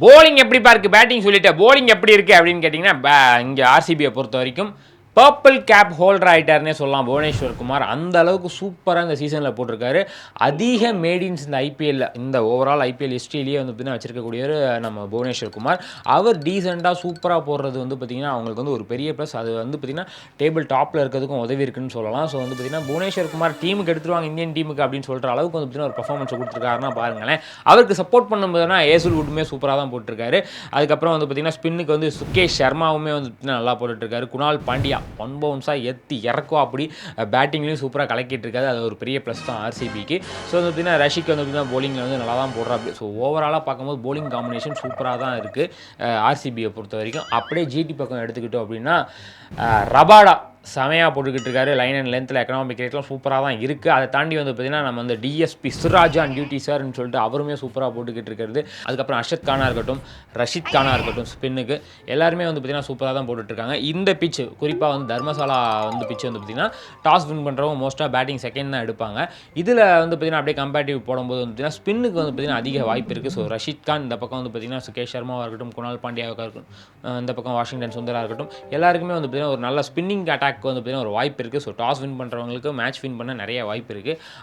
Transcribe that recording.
Polling எப்படிப்பா இருக்கு batting சொல்லிட்டு போலிங் எப்படி இருக்கு அப்படின்னு கேட்டிங்கன்னா இங்கே ஆர்சிபியை பொறுத்த வரைக்கும் பர்பிள் கேப் ஹோல்டர் ஆகிட்டார்னே சொல்லலாம் புவனேஸ்வர் குமார். அந்த அளவுக்கு சூப்பராக இந்த சீசனில் போட்டிருக்காரு. அதிக மேடின்ஸ் இந்த ஐபிஎல்ல இந்த ஓவரால் ஐபிஎல் ஹிஸ்ட்ரியிலேயே வந்து பார்த்தீங்கன்னா வச்சிருக்கக்கூடியவர் நம்ம புவனேஸ்வர் குமார். அவர் டீசெண்டாக சூப்பராக போடுறது வந்து பார்த்திங்கன்னா அவங்களுக்கு வந்து ஒரு பெரிய ப்ளஸ். அது வந்து பார்த்திங்கன்னா டேபிள் டாப்பில் இருக்கிறதுக்கும் உதவி இருக்குன்னு சொல்லலாம். ஸோ வந்து பார்த்திங்கன்னா புவனேஸ்வர் குமார் டீமுக்கு எடுத்துருவாங்க இந்தியன் டீமுக்கு அப்படின்னு சொல்கிற அளவுக்கு வந்து பார்த்திங்கன்னா ஒரு பர்ஃபார்மன்ஸ் கொடுத்துருக்காருன்னா பாருங்களேன். அவருக்கு சப்போர்ட் பண்ணும்போதுனா ஏசுல் வுட்டுமே சூப்பராக தான் போட்டிருக்காரு. அதுக்கப்புறம் வந்து பார்த்திங்கன்னா ஸ்பின்னுக்கு வந்து சுகேஷ் சர்மாவுமே வந்து நல்லா போட்டுட்ருக்காரு. குணால் பாண்டியா ஒன் பவுன்ஸாக எத்தி இறக்கும் அப்படி பேட்டிங்லேயும் சூப்பராக கலக்கிட்டு இருக்காது. அது ஒரு பெரிய ப்ளஸ் தான் ஆர்சிபிக்கு. ஸோ வந்து பார்த்தீங்கன்னா ரஷிக் வந்து பார்த்தீங்கன்னா போலிங்கில் வந்து நல்லா தான் போடுறாப்படி. ஸோ ஓவராலாக பார்க்கும்போது போலிங் காம்பினேஷன் சூப்பராக தான் இருக்குது ஆர்சிபியை பொறுத்த வரைக்கும். அப்படியே ஜிடி பக்கம் எடுத்துக்கிட்டோம் அப்படின்னா ரபாடா செமையாக போட்டுக்கிட்டு இருக்காரு. லைன் அண்ட் லென்த்தில் எக்கனாமிக் ரேட்லாம் சூப்பராக தான் இருக்குது. அதை தாண்டி வந்து பார்த்திங்கன்னா நம்ம வந்து டிஎஸ்பி சிராஜ் ஆன் டியூட்டி சார்னு சொல்லிட்டு அவருமே சூப்பராக போட்டுக்கிட்டு இருக்கிறது. அதுக்கப்புறம் அர்ஷத் கானாக இருக்கட்டும், ரஷித் கானாக இருக்கட்டும், ஸ்பின்னுக்கு எல்லாருமே வந்து பார்த்திங்கன்னா சூப்பராக தான் போட்டுட்ருக்காங்க. இந்த பிச்சு குறிப்பாக வந்து தர்மசாலா வந்து பிச்சு வந்து பார்த்திங்கன்னா டாஸ் வின் பண்ணுறவங்க மோஸ்ட்டாக பேட்டிங் செகண்ட் தான் எடுப்பாங்க. இதில் வந்து பார்த்திங்கன்னா அப்படியே கம்பேரிட்டிவ் போடும்போது வந்து பார்த்திங்கன்னா ஸ்பின்னுக்கு வந்து பார்த்திங்கன்னா அதிக வாய்ப்பு இருக்குது. ஸோ ரஷித் கான் இந்த பக்கம் வந்து பார்த்திங்கன்னா சுகேஷ் சர்மாவாக இருக்கட்டும், குணால் பாண்டியாவாக இருக்கட்டும், இந்த பக்கம் வாஷிங்டன் சுந்தராக இருக்கட்டும், எல்லாருக்குமே வந்து பார்த்திங்கன்னா ஒரு நல்ல ஸ்பின்னிங் அட்டாக் வந்து பார்த்திங்கன்னா ஒரு வாய்ப்பு இருக்குது. ஸோ டாஸ் வின் பண்ணுறவங்களுக்கு மேட்ச் வின் பண்ண நிறைய வாய்ப்பு இருக்குது.